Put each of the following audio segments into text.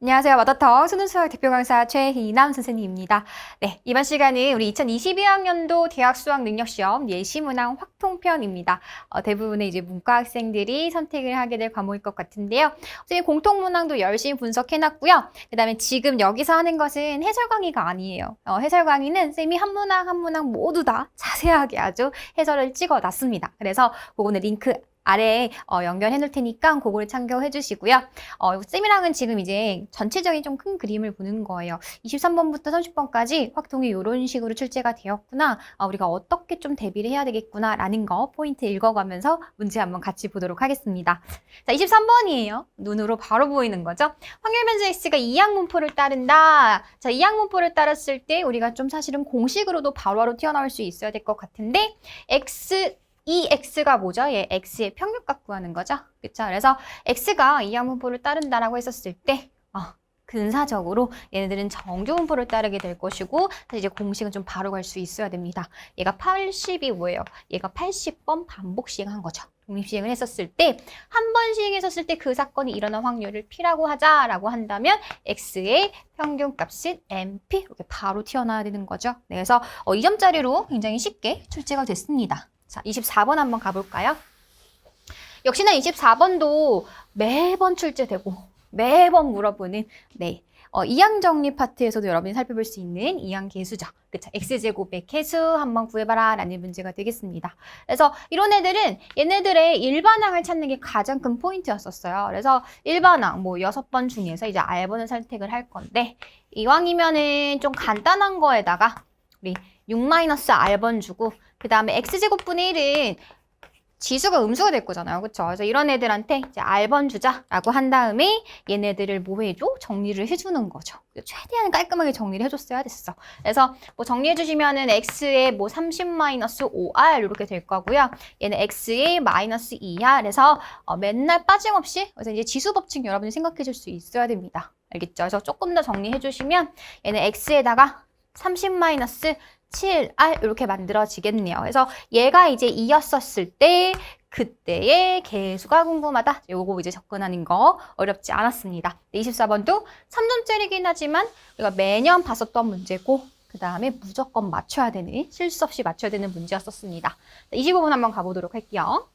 안녕하세요. 마더터 수능수학 대표 강사 최희남 선생님입니다. 네, 이번 시간은 우리 2022학년도 대학 수학 능력시험 예시문항 확통편입니다. 대부분의 이제 문과 학생들이 선택을 하게 될 과목일 것 같은데요. 선생님 공통문항도 열심히 분석해놨고요. 그 다음에 지금 여기서 하는 것은 해설 강의가 아니에요. 해설 강의는 선생님이 한 문항 한 문항 모두 다 자세하게 아주 해설을 찍어놨습니다. 그래서 그거는 링크 아래에 연결해 놓을 테니까 그거를 참고해 주시고요. 쌤이랑은 지금 이제 전체적인 좀 큰 그림을 보는 거예요. 23번부터 30번까지 확통이 이런 식으로 출제가 되었구나. 우리가 어떻게 좀 대비를 해야 되겠구나 라는 거 포인트 읽어가면서 문제 한번 같이 보도록 하겠습니다. 자, 23번이에요. 눈으로 바로 보이는 거죠. 확률 변수 x가 이항분포를 따른다. 자, 이항분포를 따랐을 때 우리가 좀 사실은 공식으로도 바로바로 튀어나올 수 있어야 될 것 같은데 이 x가 뭐죠? 얘 x의 평균값 구하는 거죠. 그쵸? 그래서 x가 이항분포를 따른다라고 했었을 때 근사적으로 얘네들은 정규분포를 따르게 될 것이고 이제 공식은 좀 바로 갈 수 있어야 됩니다. 얘가 80이 뭐예요? 얘가 80번 반복 시행한 거죠. 독립시행을 했었을 때 한 번 시행했었을 때 그 사건이 일어난 확률을 P라고 하자라고 한다면 X의 평균값은 MP 이렇게 바로 튀어나와야 되는 거죠. 네, 그래서 2점짜리로 굉장히 쉽게 출제가 됐습니다. 자, 24번 한번 가볼까요? 역시나 24번도 매번 출제되고 매번 물어보는 이항정리 파트에서도 여러분이 살펴볼 수 있는 이항계수죠. 그쵸? X제곱의 계수 한번 구해봐라 라는 문제가 되겠습니다. 그래서 이런 애들은 얘네들의 일반항을 찾는 게 가장 큰 포인트였었어요. 그래서 일반항 6번 중에서 이제 R번을 선택을 할 건데 이왕이면은 좀 간단한 거에다가 우리 6-R번 주고 그 다음에 X제곱분의 1은 지수가 음수가 될 거잖아요. 그쵸? 그래서 이런 애들한테 이제 R번 주자라고 한 다음에 얘네들을 뭐 해줘? 정리를 해주는 거죠. 최대한 깔끔하게 정리를 해줬어야 됐어. 그래서 뭐 정리해 주시면은 X의 30-5R 이렇게 될 거고요. 얘는 X의 -2R 해서 맨날 빠짐없이 그래서 이제 지수 법칙 여러분이 생각해 줄 수 있어야 됩니다. 알겠죠? 그래서 조금 더 정리해 주시면 얘는 X에다가 30-7R 이렇게 만들어지겠네요. 그래서 얘가 이제 2였었을 때 그때의 계수가 궁금하다. 요거 이제 접근하는 거 어렵지 않았습니다. 24번도 3점짜리긴 하지만 우리가 매년 봤었던 문제고 그 다음에 무조건 맞춰야 되는 실수 없이 맞춰야 되는 문제였었습니다. 25번 한번 가보도록 할게요.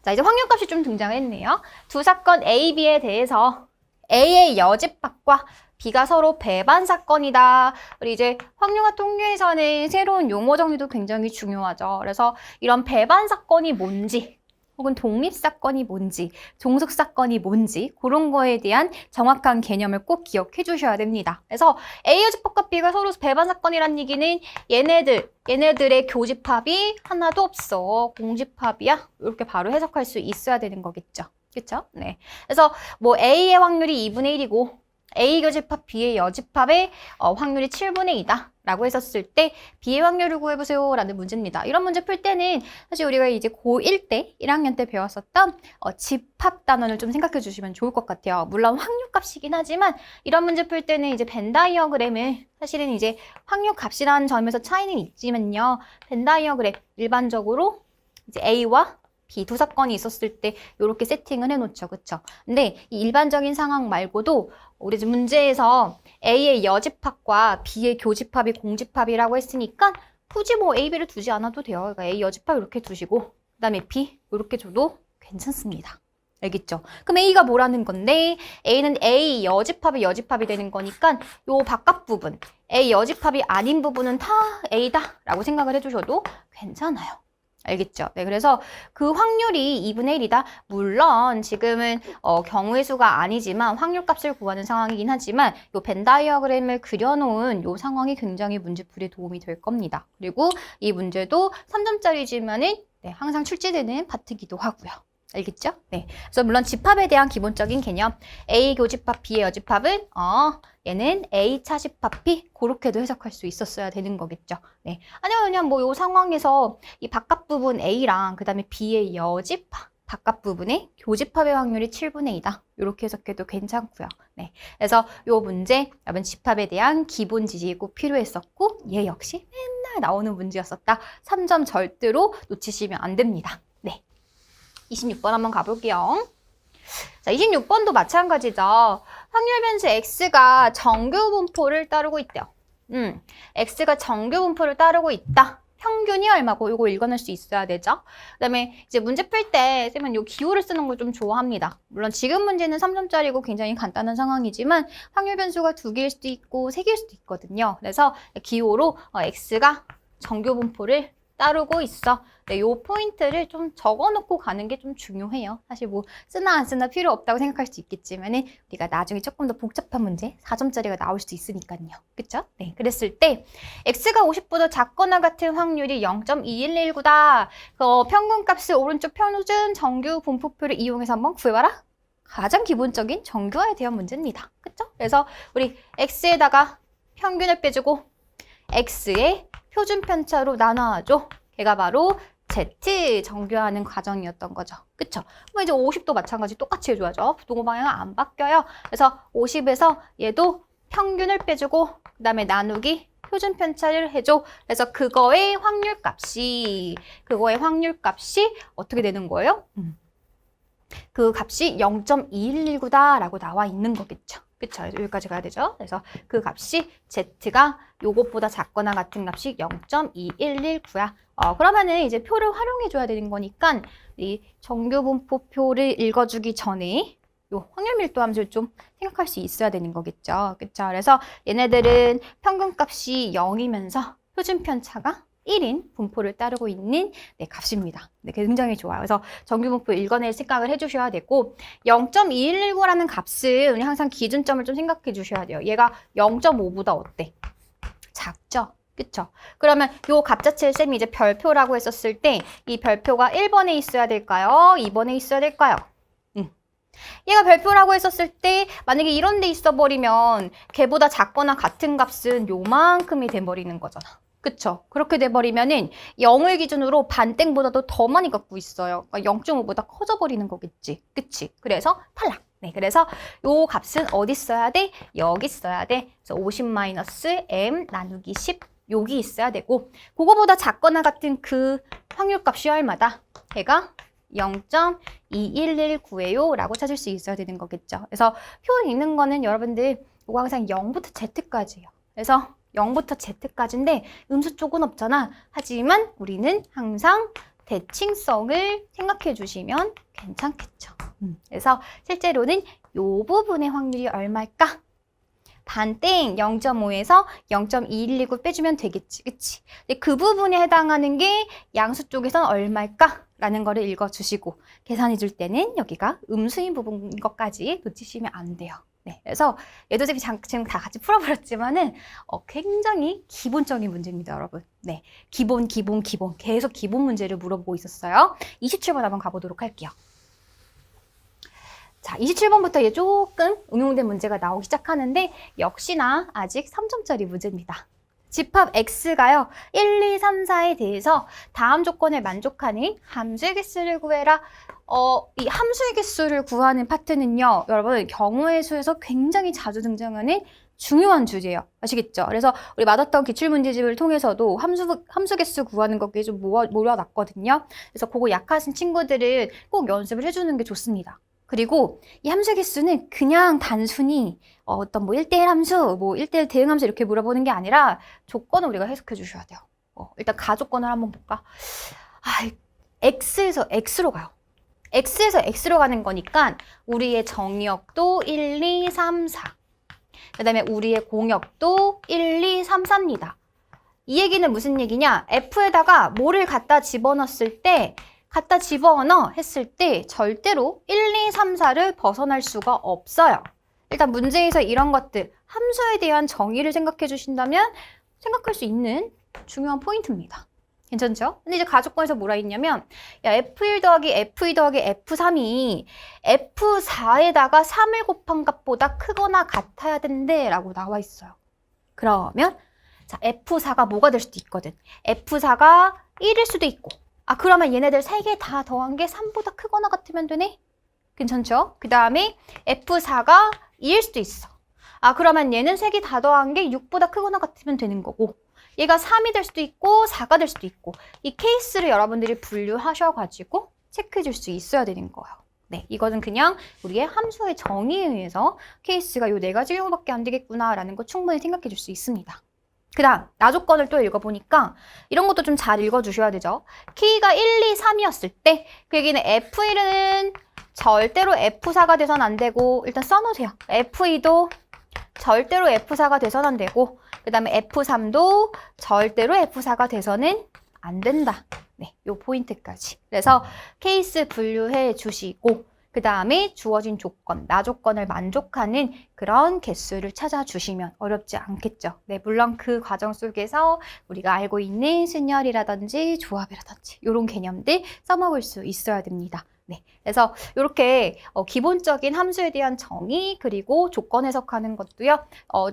자, 이제 확률값이 좀 등장을 했네요. 두 사건 A, B에 대해서 A의 여집합과 B가 서로 배반 사건이다. 그리고 이제 확률과 통계에서는 새로운 용어 정리도 굉장히 중요하죠. 그래서 이런 배반 사건이 뭔지 혹은 독립 사건이 뭔지 종속 사건이 뭔지 그런 거에 대한 정확한 개념을 꼭 기억해 주셔야 됩니다. 그래서 A의 집합과 B가 서로 배반 사건이란 얘기는 얘네들의 교집합이 하나도 없어. 공집합이야. 이렇게 바로 해석할 수 있어야 되는 거겠죠. 그렇죠? 네. 그래서 뭐 A의 확률이 2분의 1이고 A 교집합 B의 여집합의 확률이 7분의 2다 라고 했었을 때 B의 확률을 구해보세요 라는 문제입니다. 이런 문제 풀 때는 사실 우리가 이제 고1 때 1학년 때 배웠었던 집합 단원을 좀 생각해 주시면 좋을 것 같아요. 물론 확률값이긴 하지만 이런 문제 풀 때는 이제 벤 다이어그램을 사실은 이제 확률값이라는 점에서 차이는 있지만요. 벤 다이어그램 일반적으로 이제 A와 B 두 사건이 있었을 때 이렇게 세팅을 해놓죠. 그쵸? 근데 이 일반적인 상황 말고도 우리 문제에서 A의 여집합과 B의 교집합이 공집합이라고 했으니까 굳이 뭐 A, B를 두지 않아도 돼요. 그러니까 A 여집합 이렇게 두시고 그 다음에 B 이렇게 줘도 괜찮습니다. 알겠죠? 그럼 A가 뭐라는 건데 A는 A 여집합이 되는 거니까 요 바깥 부분 A 여집합이 아닌 부분은 다 A다 라고 생각을 해주셔도 괜찮아요. 알겠죠? 네, 그래서 그 확률이 2분의 1이다. 물론 지금은 경우의 수가 아니지만 확률값을 구하는 상황이긴 하지만 요 벤 다이어그램을 그려놓은 요 상황이 굉장히 문제풀이에 도움이 될 겁니다. 그리고 이 문제도 3점짜리지만은 항상 출제되는 파트이기도 하고요. 알겠죠? 네. 그래서 물론 집합에 대한 기본적인 개념 A 교집합 B의 여집합은 얘는 A 차집합 B 그렇게도 해석할 수 있었어야 되는 거겠죠. 네. 아니면 그냥 뭐 요 상황에서 이 바깥 부분 A랑 그 다음에 B의 여집합 바깥 부분의 교집합의 확률이 7분의 2다. 이렇게 해석해도 괜찮고요. 네. 그래서 요 문제 여러분 집합에 대한 기본 지식이 꼭 필요했었고 얘 역시 맨날 나오는 문제였었다. 3점 절대로 놓치시면 안 됩니다. 네. 26번 한번 가볼게요. 자, 26번도 마찬가지죠. 확률 변수 x가 정규 분포를 따르고 있대요. x가 정규 분포를 따르고 있다. 평균이 얼마고 이거 읽어낼 수 있어야 되죠. 그다음에 이제 문제 풀 때 쌤은 요 기호를 쓰는 걸 좀 좋아합니다. 물론 지금 문제는 3점짜리고 굉장히 간단한 상황이지만 확률 변수가 2개일 수도 있고 3개일 수도 있거든요. 그래서 기호로 x가 정규 분포를 따르고 있어. 네, 요 포인트를 좀 적어놓고 가는 게 좀 중요해요. 사실 뭐 쓰나 안 쓰나 필요 없다고 생각할 수 있겠지만은 우리가 나중에 조금 더 복잡한 문제 4점짜리가 나올 수도 있으니까요. 그쵸? 네, 그랬을 때 x가 50보다 작거나 같은 확률이 0.2119다. 평균값을 오른쪽 표준 정규 분포표를 이용해서 한번 구해봐라. 가장 기본적인 정규화에 대한 문제입니다. 그쵸? 그래서 우리 x에다가 평균을 빼주고 x의 표준 편차로 나눠줘. 걔가 바로 Z 정규화하는 과정이었던 거죠. 그쵸? 그럼 이제 50도 마찬가지 똑같이 해줘야죠. 부동호 방향은 안 바뀌어요. 그래서 50에서 얘도 평균을 빼주고 그 다음에 나누기 표준 편차를 해줘. 그래서 그거의 확률값이 어떻게 되는 거예요? 그 값이 0.2119다라고 나와 있는 거겠죠. 그쵸? 여기까지 가야 되죠. 그래서 그 값이 Z가 요것보다 작거나 같은 값이 0.2119야. 그러면은 이제 표를 활용해줘야 되는 거니까 이 정규분포표를 읽어주기 전에 요 확률 밀도 함수를 좀 생각할 수 있어야 되는 거겠죠. 그쵸? 그래서 얘네들은 평균값이 0이면서 표준 편차가 1인 분포를 따르고 있는 값입니다. 네, 굉장히 좋아요. 그래서 정규 분포 읽어낼 생각을 해주셔야 되고 0.2119라는 값은 우리 항상 기준점을 좀 생각해 주셔야 돼요. 얘가 0.5보다 어때? 작죠? 그쵸? 그러면 요 값 자체를 쌤이 이제 별표라고 했었을 때 이 별표가 1번에 있어야 될까요? 2번에 있어야 될까요? 얘가 별표라고 했었을 때 만약에 이런 데 있어 버리면 걔보다 작거나 같은 값은 요만큼이 돼버리는 거잖아. 그쵸? 그렇게 돼버리면은 0을 기준으로 반땡보다도 더 많이 갖고 있어요. 그러니까 0.5보다 커져버리는 거겠지. 그치? 그래서 탈락. 네, 그래서 요 값은 어디 써야 돼? 여기 써야 돼. 그래서 50-m 나누기 10 여기 있어야 되고 그거보다 작거나 같은 그 확률값이 얼마다? 걔가 0.2119예요 라고 찾을 수 있어야 되는 거겠죠. 그래서 표 읽는 거는 여러분들 이거 항상 0부터 Z까지예요. 그래서 0부터 Z까지인데 음수 쪽은 없잖아. 하지만 우리는 항상 대칭성을 생각해 주시면 괜찮겠죠. 그래서 실제로는 이 부분의 확률이 얼마일까? 반땡 0.5에서 0.2119 빼주면 되겠지. 그치? 근데 그 부분에 해당하는 게 양수 쪽에서는 얼마일까? 라는 거를 읽어주시고 계산해 줄 때는 여기가 음수인 부분인 것까지 놓치시면 안 돼요. 네, 그래서 얘도 지금 다 같이 풀어버렸지만은 굉장히 기본적인 문제입니다, 여러분. 네, 기본 계속 기본 문제를 물어보고 있었어요. 27번 한번 가보도록 할게요. 자, 27번부터 이제 조금 응용된 문제가 나오기 시작하는데 역시나 아직 3점짜리 문제입니다. 집합 x가요. 1, 2, 3, 4에 대해서 다음 조건을 만족하는 함수의 개수를 구해라. 이 함수의 개수를 구하는 파트는요. 여러분 경우의 수에서 굉장히 자주 등장하는 중요한 주제예요. 아시겠죠? 그래서 우리 맞았던 기출문제집을 통해서도 함수 개수 구하는 것에 좀 몰아놨거든요. 그래서 그거 약하신 친구들은 꼭 연습을 해주는 게 좋습니다. 그리고 이 함수 개수는 그냥 단순히 어떤 뭐 1대1 함수, 뭐 1대1 대응 함수 이렇게 물어보는 게 아니라 조건을 우리가 해석해 주셔야 돼요. 일단 가조건을 한번 볼까? X에서 X로 가요. X에서 X로 가는 거니까 우리의 정의역도 1, 2, 3, 4. 그 다음에 우리의 공역도 1, 2, 3, 4입니다. 이 얘기는 무슨 얘기냐? F에다가 뭐를 갖다 집어넣었을 때 갖다 집어넣어 했을 때 절대로 1, 2, 3, 4를 벗어날 수가 없어요. 일단 문제에서 이런 것들, 함수에 대한 정의를 생각해 주신다면 생각할 수 있는 중요한 포인트입니다. 괜찮죠? 근데 이제 가조건에서 뭐라 했냐면 야, F1 더하기 F2 더하기 F3이 F4에다가 3을 곱한 값보다 크거나 같아야 된대 라고 나와 있어요. 그러면 자, F4가 뭐가 될 수도 있거든. F4가 1일 수도 있고 그러면 얘네들 3개 다 더한 게 3보다 크거나 같으면 되네? 괜찮죠? 그 다음에 F4가 2일 수도 있어. 그러면 얘는 3개 다 더한 게 6보다 크거나 같으면 되는 거고 얘가 3이 될 수도 있고 4가 될 수도 있고 이 케이스를 여러분들이 분류하셔가지고 체크해 줄 수 있어야 되는 거예요. 네, 이거는 그냥 우리의 함수의 정의에 의해서 케이스가 요 4가지 경우밖에 안 되겠구나라는 거 충분히 생각해 줄 수 있습니다. 그 다음, 나조건을 또 읽어보니까 이런 것도 좀 잘 읽어주셔야 되죠. K가 1, 2, 3이었을 때 그 얘기는 F1은 절대로 F4가 돼선 안 되고 일단 써놓으세요. F2도 절대로 F4가 돼선 안 되고 그 다음에 F3도 절대로 F4가 돼서는 안 된다. 네, 요 포인트까지. 그래서 케이스 분류해 주시고 그 다음에 주어진 조건, 나조건을 만족하는 그런 개수를 찾아주시면 어렵지 않겠죠. 네, 물론 그 과정 속에서 우리가 알고 있는 순열이라든지 조합이라든지 이런 개념들 써먹을 수 있어야 됩니다. 네, 그래서 이렇게 기본적인 함수에 대한 정의 그리고 조건 해석하는 것도요.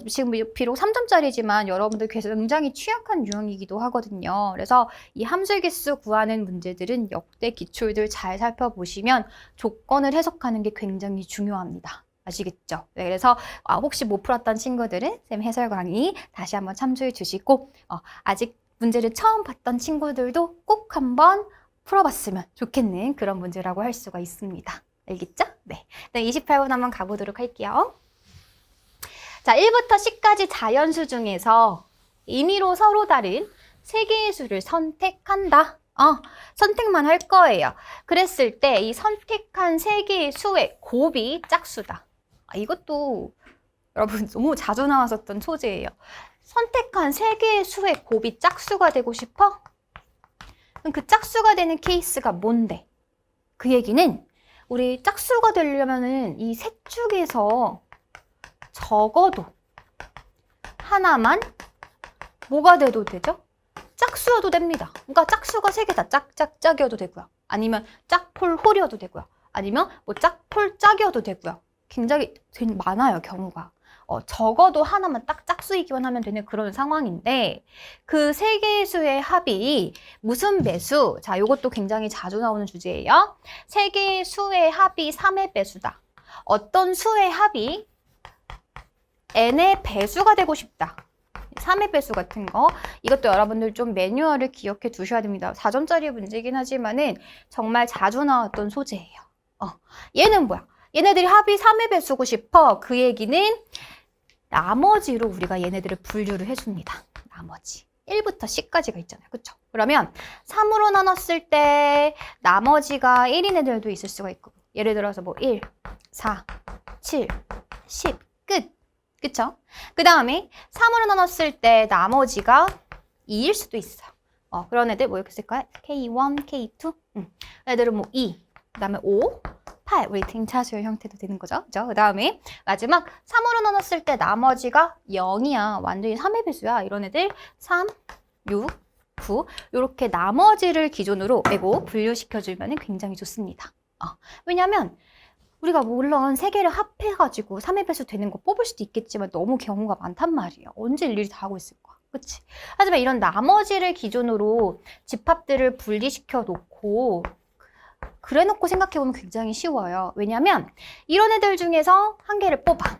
지금 비록 3점짜리지만 여러분들 굉장히 취약한 유형이기도 하거든요. 그래서 이 함수 개수 구하는 문제들은 역대 기출들 잘 살펴보시면 조건을 해석하는 게 굉장히 중요합니다. 아시겠죠? 네, 그래서 혹시 못 풀었던 친구들은 쌤 해설 강의 다시 한번 참조해 주시고 아직 문제를 처음 봤던 친구들도 꼭 한번 풀어봤으면 좋겠는 그런 문제라고 할 수가 있습니다. 알겠죠? 네. 28번 한번 가보도록 할게요. 자, 1부터 10까지 자연수 중에서 임의로 서로 다른 3개의 수를 선택한다. 선택만 할 거예요. 그랬을 때 이 선택한 3개의 수의 곱이 짝수다. 이것도 여러분 너무 자주 나왔었던 소재예요. 선택한 3개의 수의 곱이 짝수가 되고 싶어? 그럼 그 짝수가 되는 케이스가 뭔데? 그 얘기는 우리 짝수가 되려면은 이 셋 중에서 적어도 하나만 뭐가 돼도 되죠? 짝수여도 됩니다. 그러니까 짝수가 3개다. 짝짝짝이어도 되고요. 아니면 짝폴홀이어도 되고요. 아니면 뭐 짝폴짝이어도 되고요. 굉장히 많아요, 경우가. 적어도 하나만 딱 짝수이기만 하면 되는 그런 상황인데 그 3개의 수의 합이 무슨 배수? 자, 이것도 굉장히 자주 나오는 주제예요. 3개의 수의 합이 3의 배수다. 어떤 수의 합이 n의 배수가 되고 싶다. 3의 배수 같은 거. 이것도 여러분들 좀 매뉴얼을 기억해 두셔야 됩니다. 4점짜리 문제긴 하지만은 정말 자주 나왔던 소재예요. 얘는 뭐야? 얘네들이 합이 3의 배수고 싶어. 그 얘기는 나머지로 우리가 얘네들을 분류를 해줍니다. 나머지. 1부터 10까지가 있잖아요. 그쵸? 그러면 3으로 나눴을 때 나머지가 1인 애들도 있을 수가 있고 예를 들어서 뭐 1, 4, 7, 10, 끝. 그쵸? 그 다음에 3으로 나눴을 때 나머지가 2일 수도 있어요. 그런 애들 뭐 이렇게 쓸까요? K1, K2? 애들은 뭐 2, 그 다음에 5, 8, 우리 등차수열 형태도 되는 거죠. 그죠? 그 다음에 마지막 3으로 나눴을 때 나머지가 0이야. 완전히 3의 배수야. 이런 애들 3, 6, 9 이렇게 나머지를 기준으로 빼고 분류시켜주면 굉장히 좋습니다. 왜냐하면 우리가 물론 3개를 합해가지고 3의 배수 되는 거 뽑을 수도 있겠지만 너무 경우가 많단 말이에요. 언제 일일이 다 하고 있을 거야. 그치? 하지만 이런 나머지를 기준으로 집합들을 분리시켜 놓고 그래 놓고 생각해보면 굉장히 쉬워요. 왜냐면 이런 애들 중에서 한 개를 뽑아.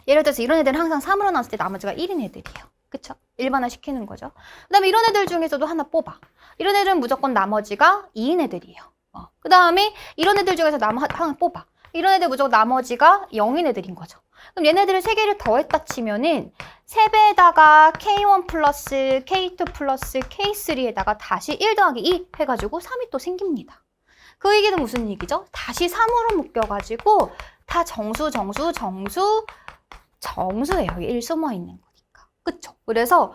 예를 들어서 이런 애들은 항상 3으로 나왔을 때 나머지가 1인 애들이에요. 그쵸? 일반화 시키는 거죠. 그 다음에 이런 애들 중에서도 하나 뽑아. 이런 애들은 무조건 나머지가 2인 애들이에요. 그 다음에 이런 애들 중에서 하나 뽑아. 이런 애들 무조건 나머지가 0인 애들인 거죠. 그럼 얘네들을 3개를 더했다 치면은 3배에다가 K1 플러스 K2 플러스 K3에다가 다시 1 더하기 2 해가지고 3이 또 생깁니다. 그 얘기는 무슨 얘기죠? 다시 3으로 묶여가지고 다 정수예요. 1 숨어 있는 거니까. 그쵸? 그래서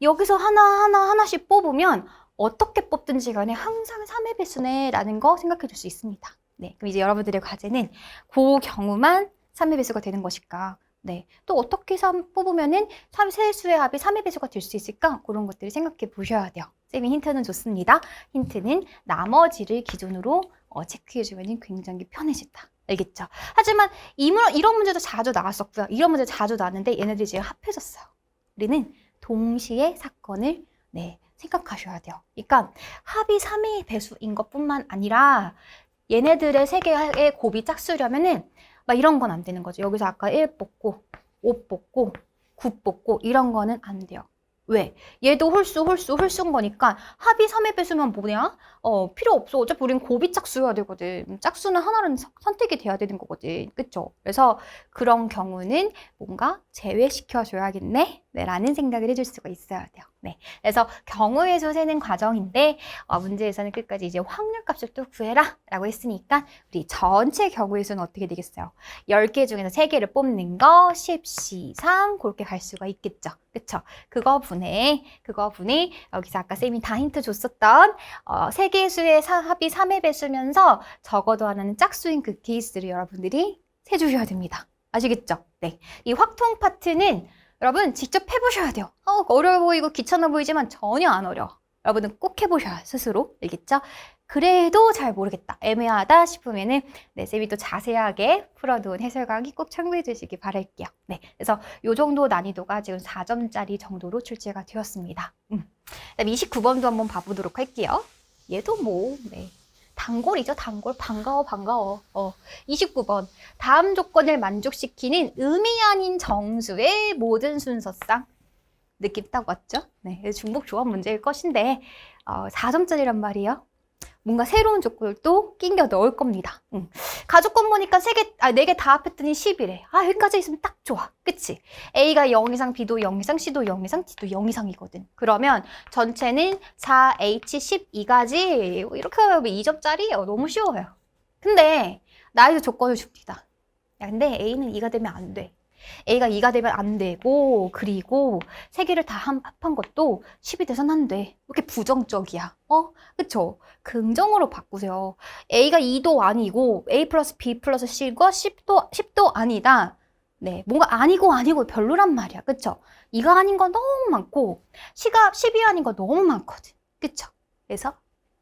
여기서 하나씩 뽑으면 어떻게 뽑든지 간에 항상 3의 배수네 라는 거 생각해 줄 수 있습니다. 네, 그럼 이제 여러분들의 과제는 그 경우만 3의 배수가 되는 것일까? 네, 또 어떻게 뽑으면은 세수의 합이 3의 배수가 될 수 있을까? 그런 것들을 생각해 보셔야 돼요. 쌤이 힌트는 줬습니다. 힌트는 나머지를 기준으로 체크해주면 굉장히 편해진다. 알겠죠? 하지만 이런 문제도 자주 나왔었고요. 이런 문제 자주 나왔는데 얘네들이 지금 합해졌어요. 우리는 동시에 사건을 생각하셔야 돼요. 그러니까 합이 3의 배수인 것뿐만 아니라 얘네들의 3개의 곱이 짝수려면은 막 이런 건 안 되는 거죠. 여기서 아까 1 뽑고 5 뽑고 9 뽑고 이런 거는 안 돼요. 왜? 얘도 홀수인 거니까 합이 3의 배수면 뭐냐? 필요 없어. 어차피 우린 곱이 짝수여야 되거든. 짝수는 하나는 선택이 돼야 되는 거거든. 그쵸? 그래서 그런 경우는 뭔가 제외시켜줘야겠네? 네, 라는 생각을 해줄 수가 있어야 돼요. 네. 그래서 경우의 수 세는 과정인데, 문제에서는 끝까지 이제 확률값을 또 구해라! 라고 했으니까, 우리 전체 경우의 수는 어떻게 되겠어요? 10개 중에서 3개를 뽑는 거, 10, 3, 그렇게 갈 수가 있겠죠. 그쵸? 그거 분해. 여기서 아까 쌤이 다 힌트 줬었던 3개의 수의 합이 3의 배수면서 적어도 하나는 짝수인 그 케이스를 여러분들이 세주셔야 됩니다. 아시겠죠? 네. 이 확통 파트는 여러분 직접 해보셔야 돼요. 어려워 보이고 귀찮아 보이지만 전혀 안 어려워. 여러분은 꼭 해보셔야 스스로. 알겠죠? 그래도 잘 모르겠다, 애매하다 싶으면은 네, 쌤이 또 자세하게 풀어둔 해설 강의 꼭 참고해 주시기 바랄게요. 네, 그래서 요 정도 난이도가 지금 4점짜리 정도로 출제가 되었습니다. 그다음 29번도 한번 봐보도록 할게요. 얘도 뭐, 네. 단골이죠, 단골. 반가워. 29번. 다음 조건을 만족시키는 의미 아닌 정수의 모든 순서상. 느낌 딱 왔죠? 네, 중복 조합 문제일 것인데 4점짜리란 말이에요. 뭔가 새로운 조건을 또 끼겨 넣을 겁니다. 가족권 보니까 4개 다 합했더니 10이래. 여기까지 있으면 딱 좋아. 그치? A가 0 이상, B도 0 이상, C도 0 이상, D도 0 이상이거든. 그러면 전체는 4H 12가지. 이렇게 하면 2점짜리? 너무 쉬워요. 근데 나에서 조건을 줍니다. 야, 근데 A는 2가 되면 안 돼. A가 2가 되면 안 되고, 그리고 3개를 다 합한 것도 10이 돼서는 안 돼. 이렇게 부정적이야. 그쵸? 긍정으로 바꾸세요. A가 2도 아니고 A 플러스 B 플러스 C가 10도 아니다. 네, 뭔가 아니고 별로란 말이야. 그쵸? 2가 아닌 거 너무 많고 C가 10이 아닌 거 너무 많거든. 그쵸? 그래서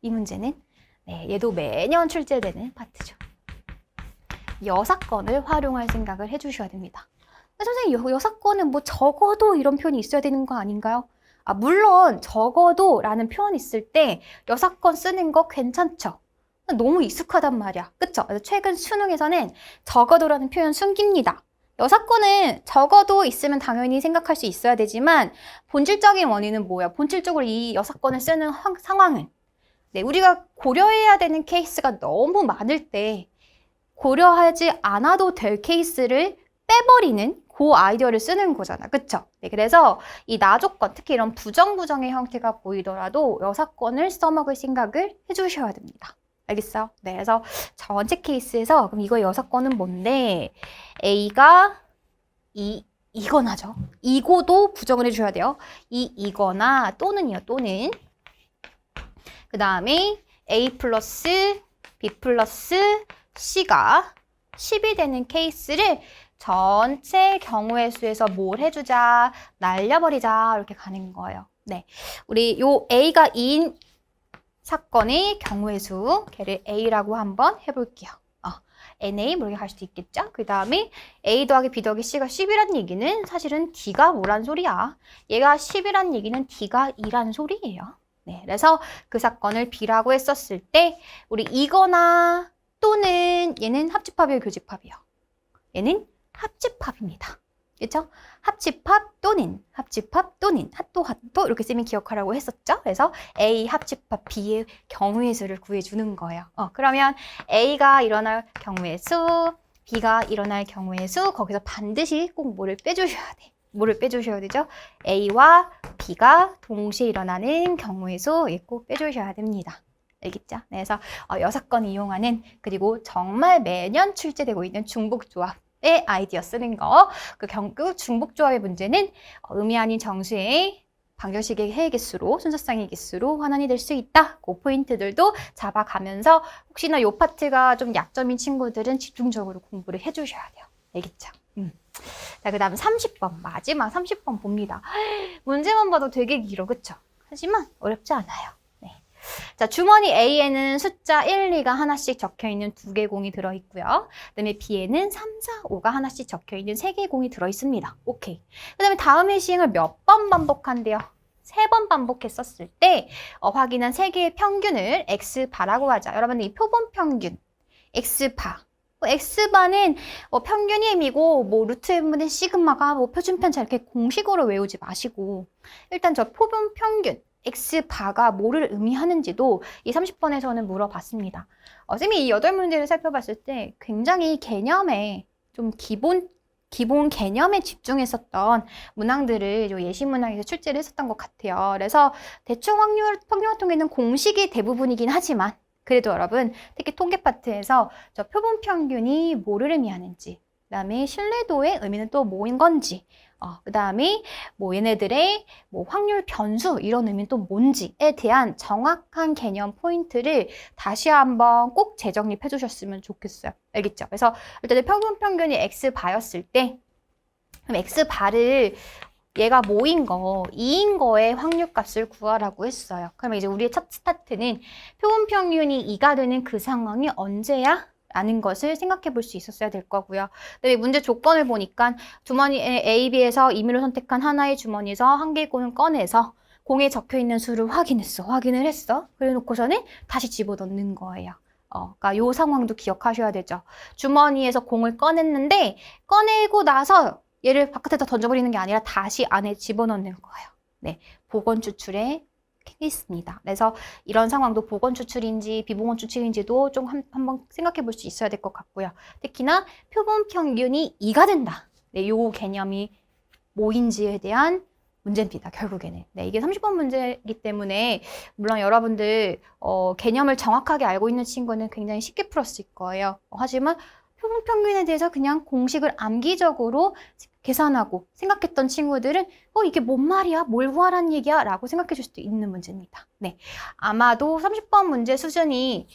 이 문제는 네, 얘도 매년 출제되는 파트죠. 여사건을 활용할 생각을 해주셔야 됩니다. 선생님, 여사건은 뭐 적어도 이런 표현이 있어야 되는 거 아닌가요? 물론 적어도 라는 표현이 있을 때 여사건 쓰는 거 괜찮죠? 너무 익숙하단 말이야. 그쵸? 최근 수능에서는 적어도라는 표현 숨깁니다. 여사건은 적어도 있으면 당연히 생각할 수 있어야 되지만 본질적인 원인은 뭐야? 본질적으로 이 여사건을 쓰는 상황은 네, 우리가 고려해야 되는 케이스가 너무 많을 때 고려하지 않아도 될 케이스를 빼버리는 그 아이디어를 쓰는 거잖아. 그쵸? 네, 그래서 이 나조건, 특히 이런 부정의 형태가 보이더라도 여사건을 써먹을 생각을 해주셔야 됩니다. 알겠어요? 네, 그래서 전체 케이스에서 그럼 이거 여사건은 뭔데? A가 이거나죠. 이거도 부정을 해줘야 돼요. 이거나 또는이요. 또는. 그 다음에 A 플러스 B 플러스 C가 10이 되는 케이스를 전체 경우의 수에서 뭘 해주자, 날려버리자 이렇게 가는 거예요. 네, 우리 요 A가 2인 사건의 경우의 수, 걔를 A라고 한번 해볼게요. NA 모르게 할 수도 있겠죠? 그 다음에 A 더하기 B 더하기 C가 10이란 얘기는 사실은 D가 뭐란 소리야? 얘가 10이란 얘기는 D가 2란 소리예요. 네, 그래서 그 사건을 B라고 했었을 때 우리 이거나 또는 얘는 합집합이에요, 교집합이에요? 얘는 합집합입니다. 그렇죠? 합집합 또는 핫도 이렇게 쌤이 기억하라고 했었죠? 그래서 A 합집합 B의 경우의 수를 구해주는 거예요. 그러면 A가 일어날 경우의 수, B가 일어날 경우의 수, 거기서 반드시 꼭 뭐를 빼주셔야 돼. 뭐를 빼주셔야 되죠? A와 B가 동시에 일어나는 경우의 수 꼭 빼주셔야 됩니다. 알겠죠? 네, 그래서 여사건 이용하는 그리고 정말 매년 출제되고 있는 중복조합의 아이디어 쓰는 거. 그 중복조합의 문제는 의미 아닌 정수의 방정식의 해의 개수로 순서상의 개수로 환원이 될 수 있다. 그 포인트들도 잡아가면서 혹시나 이 파트가 좀 약점인 친구들은 집중적으로 공부를 해주셔야 돼요. 알겠죠? 자, 그 다음 30번 마지막 30번 봅니다. 문제만 봐도 되게 길어, 그쵸? 하지만 어렵지 않아요. 자, 주머니 A에는 숫자 1, 2가 하나씩 적혀있는 2개 공이 들어있고요. 그 다음에 B에는 3, 4, 5가 하나씩 적혀있는 3개 공이 들어있습니다. 오케이. 그 다음에 다음의 시행을 몇 번 반복한대요? 3번 반복했었을 때 확인한 3개의 평균을 X바라고 하자. 여러분들 이 표본 평균 X바 X바는 평균이 M이고 뭐 루트 M분의 시그마가 뭐 표준편차 이렇게 공식으로 외우지 마시고 일단 저 표본 평균 X바가 뭐를 의미하는지도 이 30번에서는 물어봤습니다. 쌤이 이 8문제를 살펴봤을 때 굉장히 개념에 좀 기본 개념에 집중했었던 문항들을 예시 문항에서 출제를 했었던 것 같아요. 그래서 대충 평균 통계는 공식이 대부분이긴 하지만 그래도 여러분 특히 통계 파트에서 저 표본 평균이 뭐를 의미하는지 그 다음에 신뢰도의 의미는 또 뭐인 건지 그 다음에 뭐 얘네들의 뭐 확률 변수 이런 의미는 또 뭔지에 대한 정확한 개념 포인트를 다시 한번 꼭 재정립해 주셨으면 좋겠어요. 알겠죠? 그래서 일단 표본 평균이 X바였을 때 그럼 X바를 얘가 뭐인 거, 2인 거의 확률값을 구하라고 했어요. 그러면 이제 우리의 첫 스타트는 표본 평균이 2가 되는 그 상황이 언제야? 라는 것을 생각해 볼 수 있었어야 될 거고요. 그다음에 문제 조건을 보니까 주머니 A, B에서 임의로 선택한 하나의 주머니에서 한 개의 공을 꺼내서 공에 적혀 있는 수를 확인을 했어. 그래 놓고서는 다시 집어넣는 거예요. 그러니까 요 상황도 기억하셔야 되죠. 주머니에서 공을 꺼냈는데 꺼내고 나서 얘를 바깥에다 던져버리는 게 아니라 다시 안에 집어넣는 거예요. 네, 보건 추출에 있습니다. 그래서 이런 상황도 보건 추출인지 비보건 추출인지도 좀 한번 생각해 볼 수 있어야 될 것 같고요. 특히나 표본 평균이 2가 된다. 네, 요 개념이 뭐인지에 대한 문제입니다. 결국에는. 네, 이게 30번 문제이기 때문에 물론 여러분들 개념을 정확하게 알고 있는 친구는 굉장히 쉽게 풀었을 거예요. 하지만 표본 평균에 대해서 그냥 공식을 암기적으로 계산하고 생각했던 친구들은 이게 뭔 말이야? 뭘 구하라는 얘기야? 라고 생각해 줄 수도 있는 문제입니다. 네, 아마도 30번 문제 수준이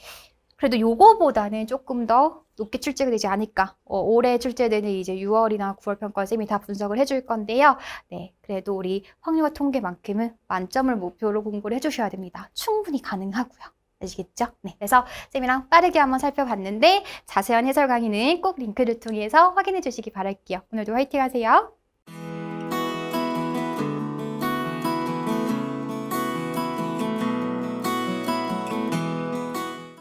그래도 요거보다는 조금 더 높게 출제가 되지 않을까. 올해 출제되는 이제 6월이나 9월 평가 쌤이 다 분석을 해줄 건데요. 네, 그래도 우리 확률과 통계만큼은 만점을 목표로 공부를 해주셔야 됩니다. 충분히 가능하고요. 아시겠죠? 네, 그래서 쌤이랑 빠르게 한번 살펴봤는데 자세한 해설 강의는 꼭 링크를 통해서 확인해 주시기 바랄게요. 오늘도 화이팅 하세요.